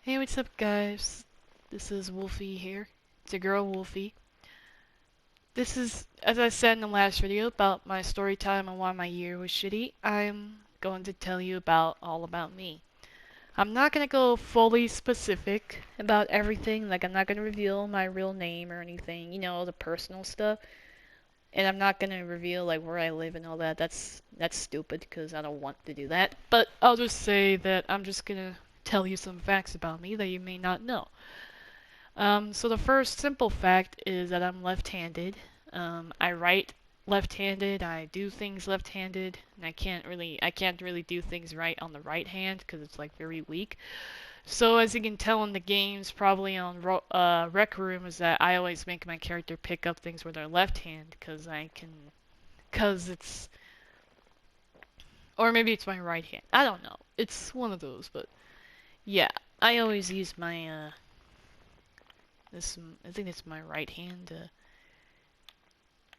Hey, what's up, guys? This is Wolfy here. It's your girl, Wolfy. This is, as I said in the last video about my story time and why my year was shitty, I'm going to tell you all about me. I'm not going to go fully specific about everything, like I'm not going to reveal my real name or anything, the personal stuff. And I'm not going to reveal like where I live and all that. That's stupid because I don't want to do that. But I'll just say that I'm just going to tell you some facts about me that you may not know. So the first simple fact is that I'm left-handed. I write left-handed. I do things left-handed, and I can't really do things right on the right hand because it's like very weak. So as you can tell in the games, probably on Rec Room, is that I always make my character pick up things with their left hand because it's, or maybe it's my right hand. I don't know. It's one of those, but yeah, I always use my this. I think it's my right hand.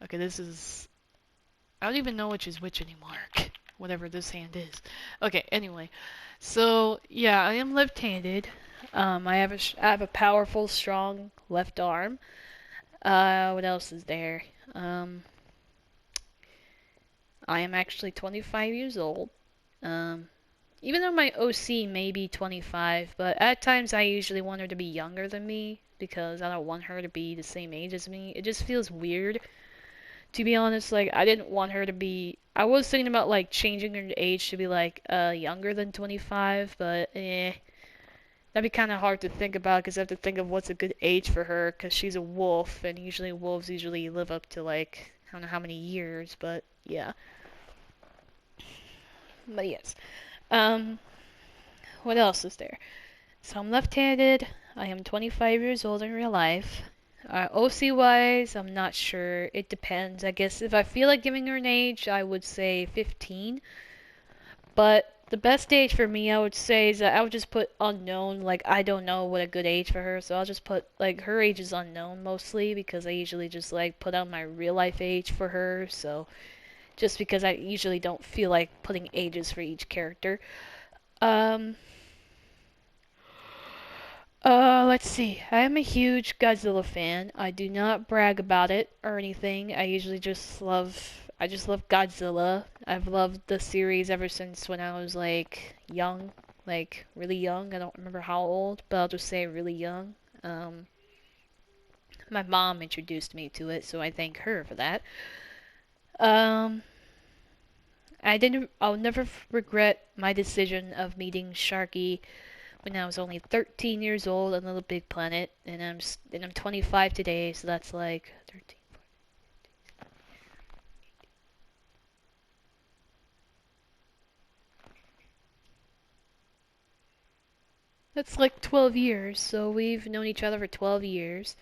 Okay, this is. I don't even know which is which anymore. Whatever this hand is. Okay, anyway. So, yeah, I am left-handed. I have a powerful, strong left arm. What else is there? Um, I am actually 25 years old. Um, Even though my OC may be 25, but at times I usually want her to be younger than me because I don't want her to be the same age as me. It just feels weird, to be honest. Like, I didn't want her to be. I was thinking about like changing her age to be like younger than 25, but that'd be kind of hard to think about because I have to think of what's a good age for her because she's a wolf and usually wolves usually live up to like I don't know how many years, but yeah. But yes. Um, what else is there? So I'm left-handed. I am 25 years old in real life. OC wise, I'm not sure. It depends. I guess if I feel like giving her an age, I would say 15. But the best age for me, I would say, is that I would just put unknown. Like, I don't know what a good age for her, so I'll just put, like, her age is unknown mostly because I usually just, like, put out my real life age for her. So, just because I usually don't feel like putting ages for each character. Um, let's see. I am a huge Godzilla fan. I do not brag about it or anything. I just love Godzilla. I've loved the series ever since when I was like young, like really young. I don't remember how old, but I'll just say really young. Um, my mom introduced me to it, so I thank her for that. Um, I'll never regret my decision of meeting Sharky when I was only 13 years old on Little Big Planet, and I'm 25 today, so that's like 13. That's like 12 years, so we've known each other for 12 years.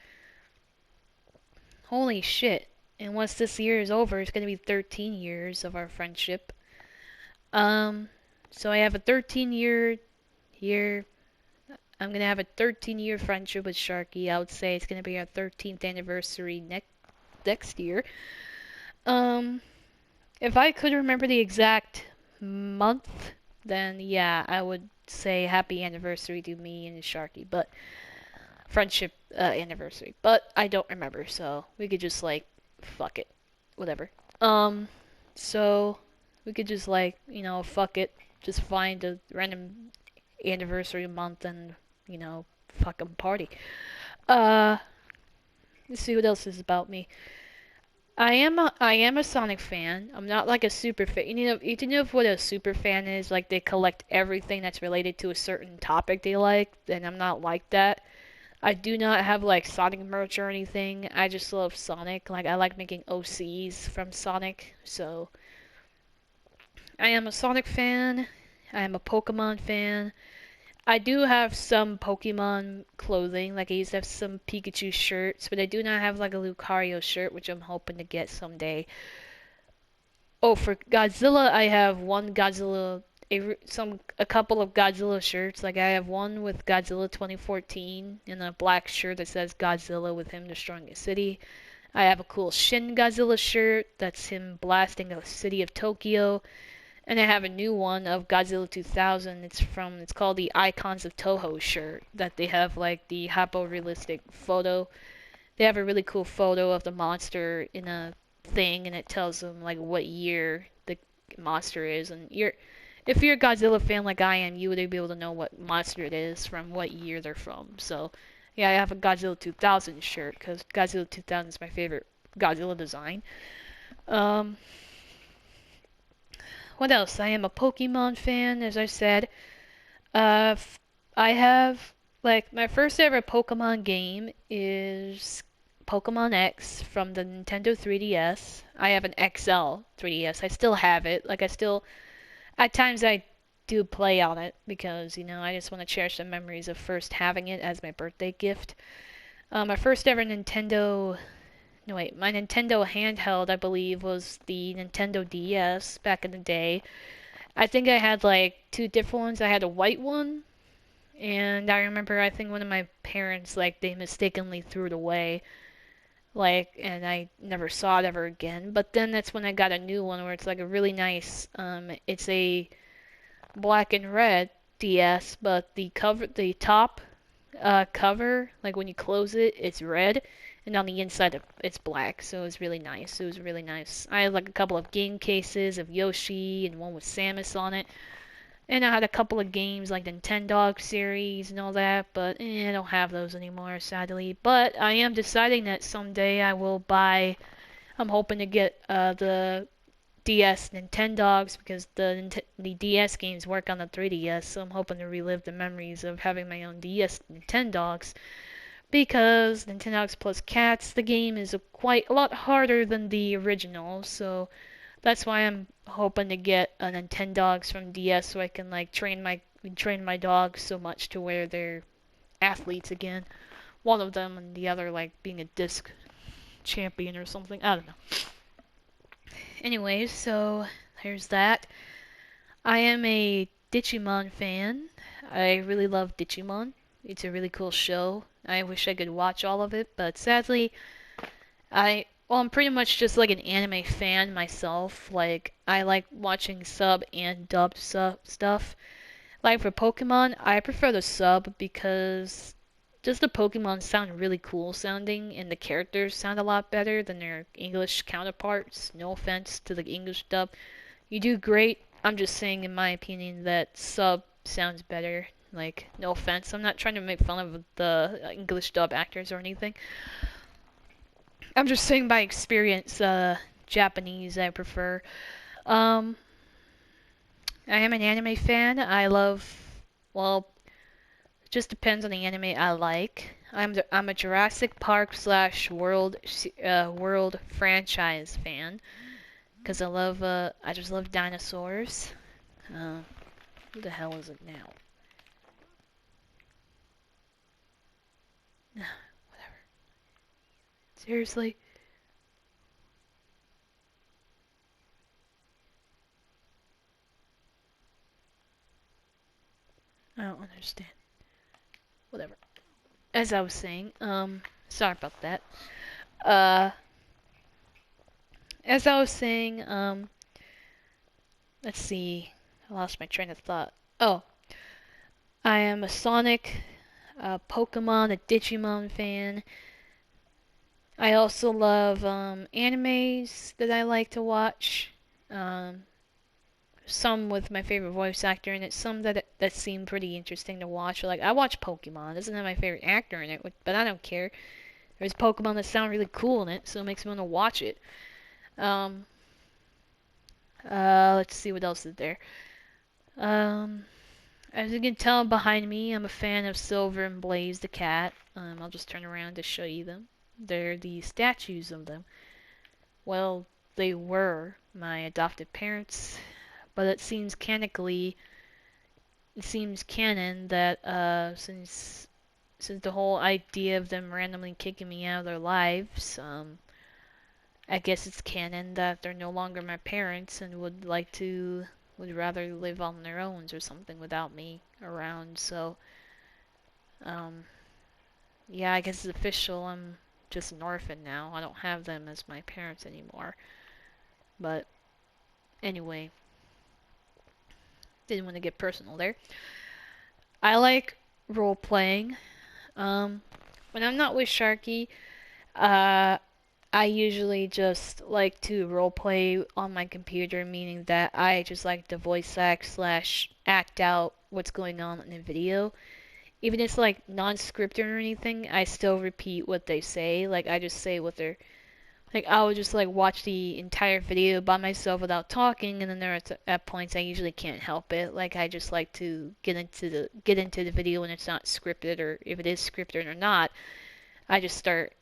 Holy shit. And once this year is over, it's gonna be 13 years of our friendship. Um, so I have a 13 year. I'm gonna have a 13-year friendship with Sharky. I would say it's gonna be our 13th anniversary next year. Um, if I could remember the exact month, then yeah, I would say happy anniversary to me and Sharky, but friendship anniversary. But I don't remember, so we could just like fuck it, whatever. Um, so we could just like fuck it, just find a random anniversary month and fucking party. Uh, let's see what else is about me. I am a Sonic fan. I'm not like a super fan. You know what a super fan is? Like they collect everything that's related to a certain topic they like, and I'm not like that. I do not have like Sonic merch or anything. I just love Sonic. Like I like making OCs from Sonic. So I am a Sonic fan. I am a Pokemon fan. I do have some Pokemon clothing. Like I used to have some Pikachu shirts, but I do not have like a Lucario shirt, which I'm hoping to get someday. Oh, for Godzilla, I have one Godzilla, a couple of Godzilla shirts. Like I have one with Godzilla 2014 in a black shirt that says Godzilla with him destroying a city. I have a cool Shin Godzilla shirt that's him blasting the city of Tokyo. And I have a new one of Godzilla 2000. It's called the Icons of Toho shirt that they have like the hypo realistic photo. They have a really cool photo of the monster in a thing, and it tells them like what year the monster is. And if you're a Godzilla fan like I am, you would be able to know what monster it is from what year they're from. So yeah, I have a Godzilla 2000 shirt because Godzilla 2000 is my favorite Godzilla design. Um, what else? I am a Pokemon fan, as I said. Uh, I have like my first ever Pokemon game is Pokemon X from the Nintendo 3DS. I have an XL 3DS. I still have it. Like I still at times I do play on it because I just want to cherish the memories of first having it as my birthday gift. My first ever Nintendo. No wait, my Nintendo handheld I believe was the Nintendo DS back in the day. I think I had like two different ones. I had a white one, and I remember I think one of my parents like they mistakenly threw it away, like, and I never saw it ever again. But then that's when I got a new one where it's like a really nice it's a black and red DS, but the top cover, like when you close it, it's red, and on the inside it's black. So it's really nice. It was really nice. I had like a couple of game cases of Yoshi and one with Samus on it. And I had a couple of games like the Nintendo series and all that, but I don't have those anymore, sadly. But I am deciding that someday I will buy. I'm hoping to get the DS Nintendogs because the DS games work on the 3DS, so I'm hoping to relive the memories of having my own DS Nintendogs. Because Nintendogs plus Cats, the game is quite a lot harder than the original, so that's why I'm hoping to get a Nintendogs from DS so I can like train my dogs so much to where they're athletes again. One of them and the other like being a disc champion or something. I don't know. Anyways, so there's that. I am a Digimon fan. I really love Digimon. It's a really cool show. I wish I could watch all of it, but sadly, I'm pretty much just like an anime fan myself. Like, I like watching sub and dub stuff. Like for Pokemon, I prefer the sub because just the Pokemon sound really cool sounding, and the characters sound a lot better than their English counterparts. No offense to the English dub. You do great. I'm just saying, in my opinion, that sub sounds better. Like, no offense. I'm not trying to make fun of the English dub actors or anything. I'm just saying by experience, Japanese I prefer. Um, I am an anime fan. Well, it just depends on the anime I like. I'm a Jurassic Park slash World franchise fan because I just love dinosaurs. Uh, who the hell is it now? Whatever. Seriously? I don't understand. Whatever. As I was saying, sorry about that. Uh, as I was saying, let's see. I lost my train of thought. Oh, I am a Sonic, a Pokemon, a Digimon fan. I also love animes that I like to watch. Um, some with my favorite voice actor in it, some that seem pretty interesting to watch. Like I watch Pokemon. It doesn't have my favorite actor in it, but I don't care. There's Pokemon that sound really cool in it, so it makes me want to watch it. Um, let's see what else is there. Um, as you can tell behind me, I'm a fan of Silver and Blaze the cat. I'll just turn around to show you them. They're the statues of them. Well, they were my adopted parents, but it seems canon that since the whole idea of them randomly kicking me out of their lives, I guess it's canon that they're no longer my parents and would rather live on their own or something without me around. So, um, yeah, I guess it's official. I'm just an orphan now. I don't have them as my parents anymore. But anyway, Didn't want to get personal there. I like role playing. Um, when I'm not with Sharky, uh, I usually just like to roleplay on my computer, meaning that I just like to voice act slash act out what's going on in the video. Even if it's like non-scripted or anything, I still repeat what they say. Like I just say what they're like. I would just like watch the entire video by myself without talking, and then there are at points I usually can't help it. Like I just like to get into the video when it's not scripted, or if it is scripted or not. I just start,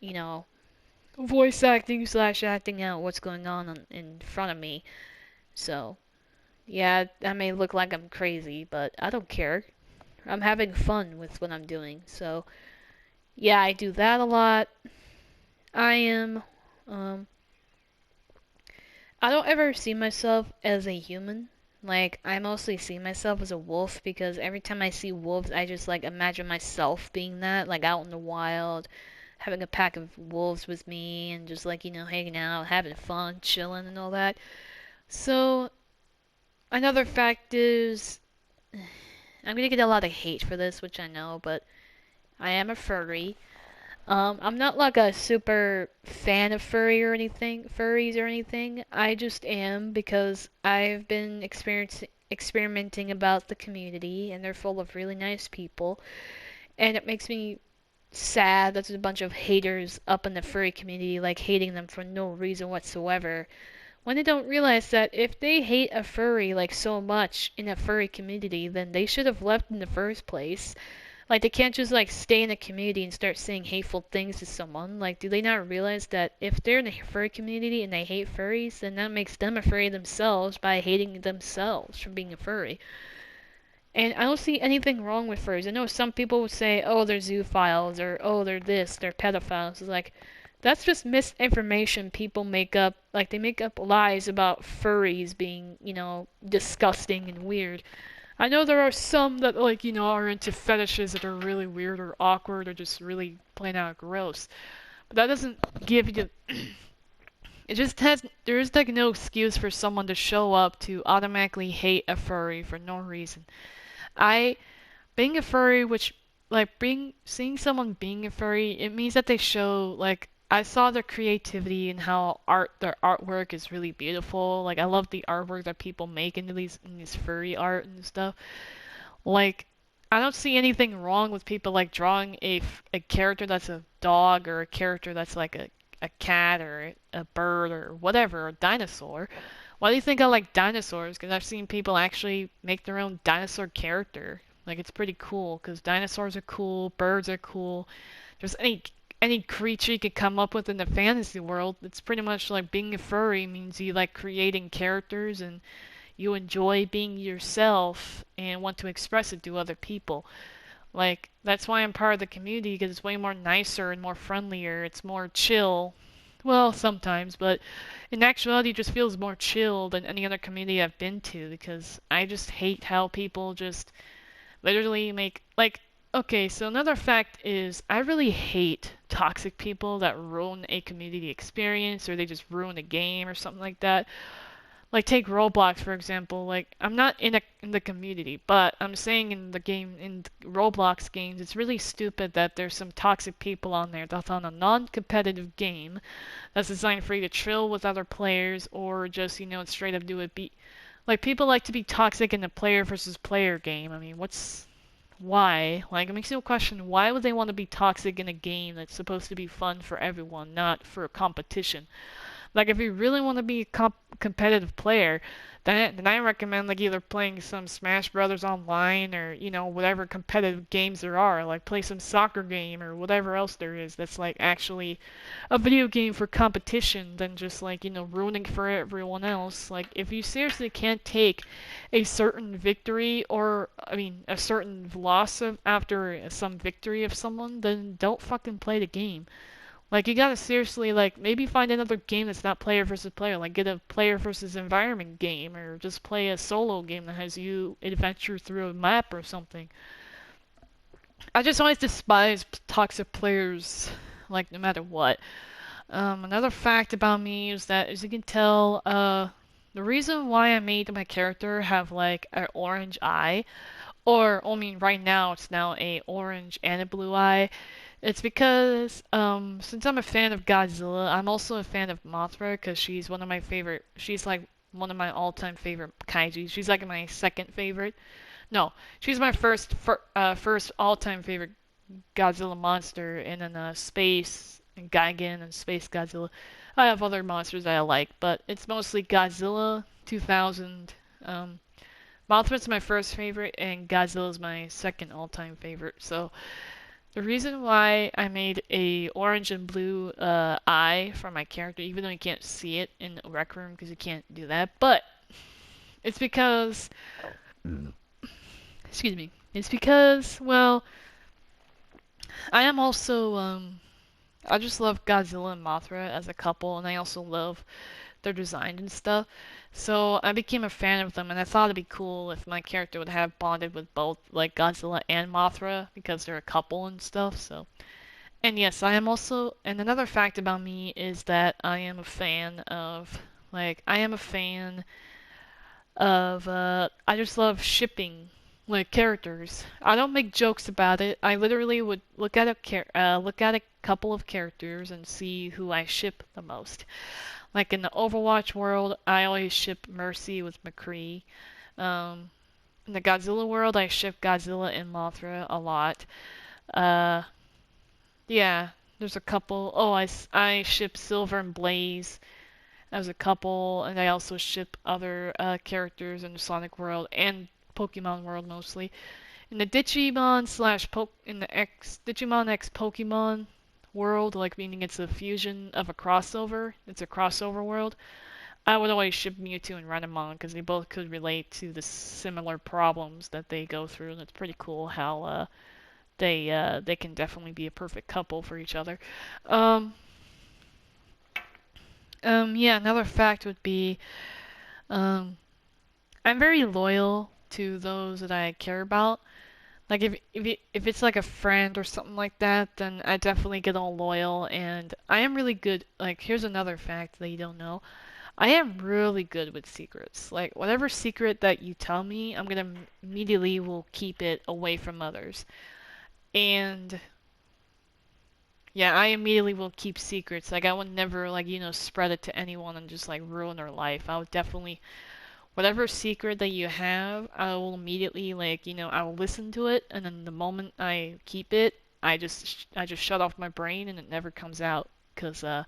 voice acting slash acting out what's going on in front of me. So, yeah, that may look like I'm crazy, but I don't care. I'm having fun with what I'm doing. So, yeah, I do that a lot. I am, um, I don't ever see myself as a human. Like, I mostly see myself as a wolf because every time I see wolves, I just like imagine myself being that, like out in the wild, having a pack of wolves with me and just like, hanging out, having fun, chilling and all that. So, another fact is, I'm gonna get a lot of hate for this, which I know, but I am a furry. I'm not like a super fan of furries or anything. I just am because I've been experimenting about the community, and they're full of really nice people, and it makes me sad that there's a bunch of haters up in the furry community, like hating them for no reason whatsoever. When they don't realize that if they hate a furry like so much in a furry community, then they should have left in the first place. Like they can't just like stay in a community and start saying hateful things to someone. Like, do they not realize that if they're in the furry community and they hate furries, then that makes them afraid themselves by hating themselves from being a furry. And I don't see anything wrong with furries. I know some people would say, oh, they're zoophiles, or oh, they're this, they're pedophiles. It's like, that's just misinformation people make up. Like, they make up lies about furries being, disgusting and weird. I know there are some that, like, are into fetishes that are really weird or awkward or just really plain out gross. But that doesn't give you. It just has. There is, like, no excuse for someone to show up to automatically hate a furry for no reason. I being a furry, which like being seeing someone being a furry, it means that they show like I saw their creativity and how their artwork is really beautiful. Like I love the artwork that people make into these furry art and stuff. Like I don't see anything wrong with people like drawing a character that's a dog or a character that's like a cat or a bird or whatever, a dinosaur. Why do you think I like dinosaurs? Because I've seen people actually make their own dinosaur character. Like it's pretty cool. Because dinosaurs are cool, birds are cool. Just any creature you could come up with in the fantasy world. It's pretty much like being a furry means you like creating characters and you enjoy being yourself and want to express it to other people. Like that's why I'm part of the community because it's way more nicer and more friendlier. It's more chill. Well, sometimes, but in actuality, it just feels more chill than any other community I've been to because I just hate how people just literally make like. Okay, so another fact is I really hate toxic people that ruin a community experience or they just ruin a game or something like that. Like take Roblox for example. Like I'm not in the community, but I'm saying in the game in Roblox games, it's really stupid that there's some toxic people on there that's on a non-competitive game that's designed for you to chill with other players or just straight up do it. Like people like to be toxic in a player versus player game. I mean, why? Like it makes you question why would they want to be toxic in a game that's supposed to be fun for everyone, not for a competition. Like if you really want to be a competitive player, then I recommend like either playing some Smash Brothers online or whatever competitive games there are. Like play some soccer game or whatever else there is that's like actually a video game for competition than just like ruining for everyone else. Like if you seriously can't take a certain victory or I mean a certain loss of after some victory of someone, then don't fucking play the game. Like you gotta seriously like maybe find another game that's not player versus player. Like get a player versus environment game or just play a solo game that has you adventure through a map or something. I just always despise toxic players, like no matter what. Another fact about me is that as you can tell, The reason why I made my character have like an orange eye, or I mean right now it's now a orange and a blue eye, it's because since I'm a fan of Godzilla, I'm also a fan of Mothra because she's one of my favorite. She's like one of my all-time favorite kaiju. She's like my second favorite. No, she's my first all-time favorite Godzilla monster, and then Space and Gigan and Space Godzilla. I have other monsters that I like, but it's mostly Godzilla 2000. Mothra's my first favorite, and Godzilla's my second all-time favorite. So the reason why I made a orange and blue eye for my character, even though you can't see it in the rec room because you can't do that, but it's because, excuse me, it's because, well, I am also I just love Godzilla and Mothra as a couple, and I also love their design and stuff. So I became a fan of them, and I thought it'd be cool if my character would have bonded with both, like Godzilla and Mothra, because they're a couple and stuff. So, and yes, I am also. And another fact about me is that I am a fan of, I am a fan of. I just love shipping like characters. I don't make jokes about it. I literally would look at a couple of characters and see who I ship the most. Like in the Overwatch world, I always ship Mercy with McCree. Um, in the Godzilla world, I ship Godzilla and Mothra a lot. Uh, yeah, there's a couple. Oh, I ship Silver and Blaze as a couple, and I also ship other characters in the Sonic world and Pokemon world mostly. In the Digimon slash Poke in the X Digimon X Pokemon world, like meaning it's a fusion of a crossover. It's a crossover world. I would always ship Mewtwo and Renamon because they both could relate to the similar problems that they go through, and it's pretty cool how they can definitely be a perfect couple for each other. Um, yeah, another fact would be um, I'm very loyal to those that I care about. Like if it's like a friend or something like that, then I definitely get all loyal, and I am really good. Like here's another fact that you don't know. I am really good with secrets. Like whatever secret that you tell me, I'm gonna immediately will keep it away from others. And yeah, I immediately will keep secrets. Like I would never like, spread it to anyone and just like ruin their life. I would definitely whatever secret that you have, I will immediately like, I will listen to it, and then the moment I keep it, I just shut off my brain and it never comes out cuz even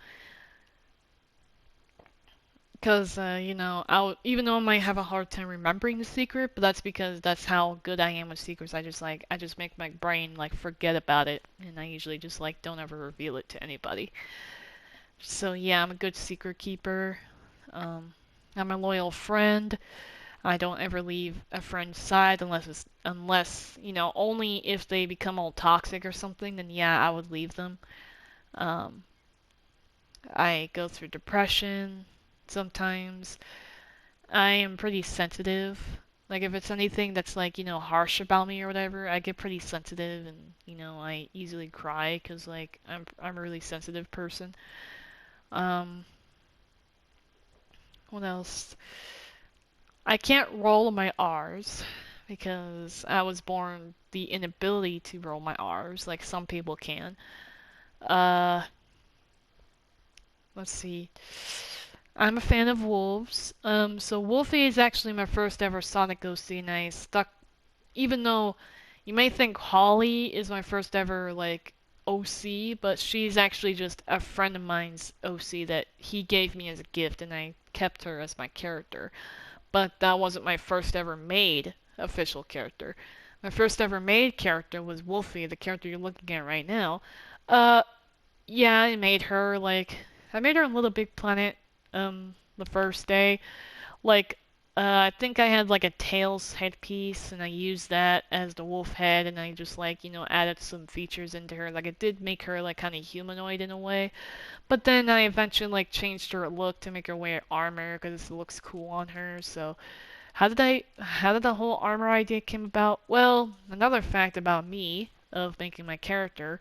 though I might have a hard time remembering the secret, but that's because that's how good I am with secrets. I just make my brain like forget about it, and I usually just like don't ever reveal it to anybody. So yeah, I'm a good secret keeper. Um, I'm a loyal friend. I don't ever leave a friend's side unless only if they become all toxic or something. Then yeah, I would leave them. Um, I go through depression sometimes. I am pretty sensitive. Like if it's anything that's like harsh about me or whatever, I get pretty sensitive, and I easily cry because like I'm a really sensitive person. Um, what else? I can't roll my R's because I was born the inability to roll my R's like some people can. Uh, let's see. I'm a fan of wolves. So Wolfy is actually my first ever Sonic OC, and I stuck. Even though you may think Holly is my first ever like OC, but she's actually just a friend of mine's OC that he gave me as a gift, and I kept her as my character. But that wasn't my first ever made official character. My first ever made character was Wolfy, the character you're looking at right now. Uh, yeah, I made her in Little Big Planet, the first day. Like, I think I had like a Tails headpiece, and I used that as the wolf head, and I just like, added some features into her. Like, it did make her like kind of humanoid in a way. But then I eventually like changed her look to make her wear armor because it looks cool on her. So how did the whole armor idea came about? Well, another fact about me of making my character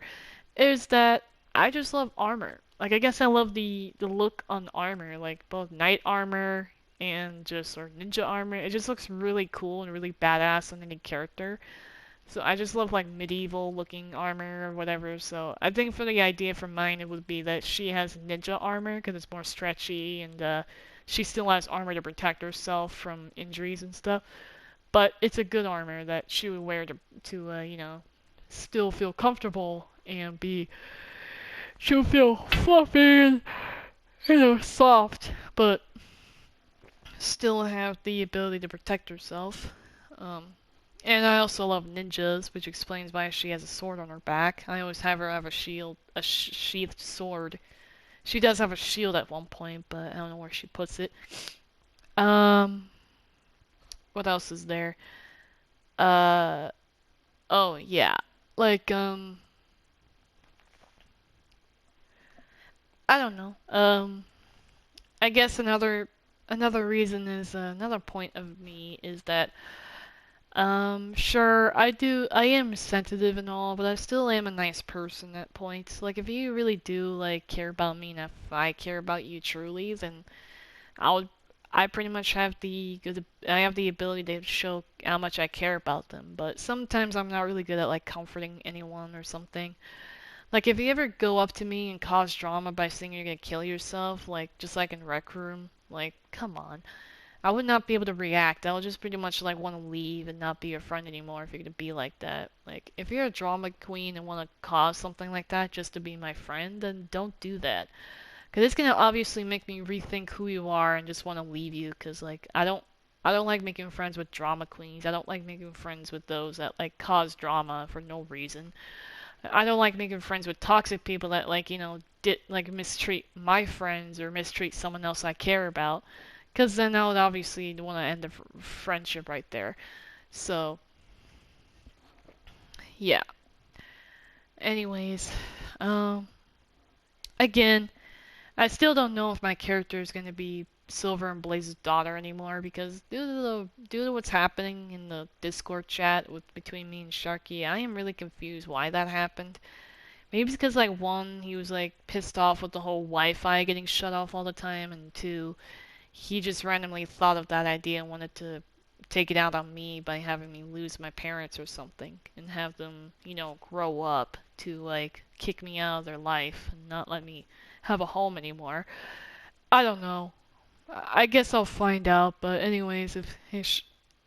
is that I just love armor. Like I guess I love the look on armor, like both knight armor and just or ninja armor. It just looks really cool and really badass on any character. So I just love like medieval looking armor or whatever. So I think for the idea for mine it would be that she has ninja armor because it's more stretchy and she still has armor to protect herself from injuries and stuff. But it's a good armor that she would wear to you know, still feel comfortable and be she'll feel fluffy and you know soft, but still have the ability to protect herself. Um, and I also love ninjas, which explains why she has a sword on her back. I always have her have a shield, a sheathed sword. She does have a shield at one point, but I don't know where she puts it. Um, what else is there? Uh, oh yeah, like I don't know. I guess another reason is another point of me is that sure, I am sensitive and all, but I still am a nice person at points. Like, if you really do, like, care about me and if I care about you truly, then I would, I pretty much have I have the ability to show how much I care about them, but sometimes I'm not really good at, like, comforting anyone or something. Like, if you ever go up to me and cause drama by saying you're gonna kill yourself, like, just like in Rec Room, like, come on. I would not be able to react. I would just pretty much like want to leave and not be your friend anymore if you're gonna be like that. Like, if you're a drama queen and want to cause something like that just to be my friend, then don't do that. Cause it's gonna obviously make me rethink who you are and just want to leave you. Cause like I don't like making friends with drama queens. I don't like making friends with those that like cause drama for no reason. I don't like making friends with toxic people that like you know like mistreat my friends or mistreat someone else I care about. Because then I would obviously want to end the friendship right there. So, yeah. Anyways, um, again, I still don't know if my character is going to be Silver and Blaze's daughter anymore because due to what's happening in the Discord chat between me and Sharky, I am really confused why that happened. Maybe it's because like one, he was like pissed off with the whole Wi-Fi getting shut off all the time, and two, he just randomly thought of that idea and wanted to take it out on me by having me lose my parents or something and have them, you know, grow up to like kick me out of their life and not let me have a home anymore. I don't know. I guess I'll find out, but anyways,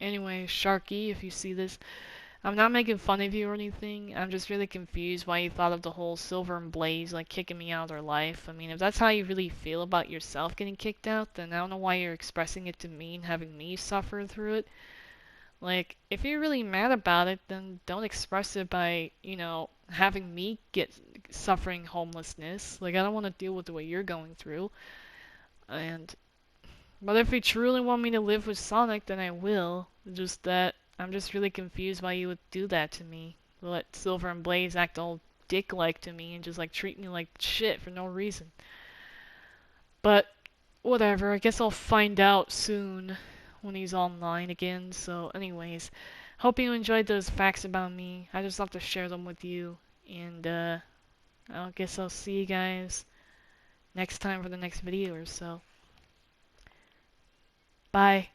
anyway, Sharky, if you see this, I'm not making fun of you or anything. I'm just really confused why you thought of the whole Silver and Blaze like kicking me out of their life. I mean, if that's how you really feel about yourself getting kicked out, then I don't know why you're expressing it to me and having me suffer through it. Like, if you're really mad about it, then don't express it by, you know, having me get suffering homelessness. Like, I don't want to deal with the way you're going through. And but if you truly want me to live with Sonic, then I will. Just that I'm just really confused why you would do that to me. Let Silver and Blaze act all dick-like to me and just like treat me like shit for no reason. But whatever, I guess I'll find out soon when he's online again. So anyways, hope you enjoyed those facts about me. I just have to share them with you. And I guess I'll see you guys next time for the next video or so. Bye.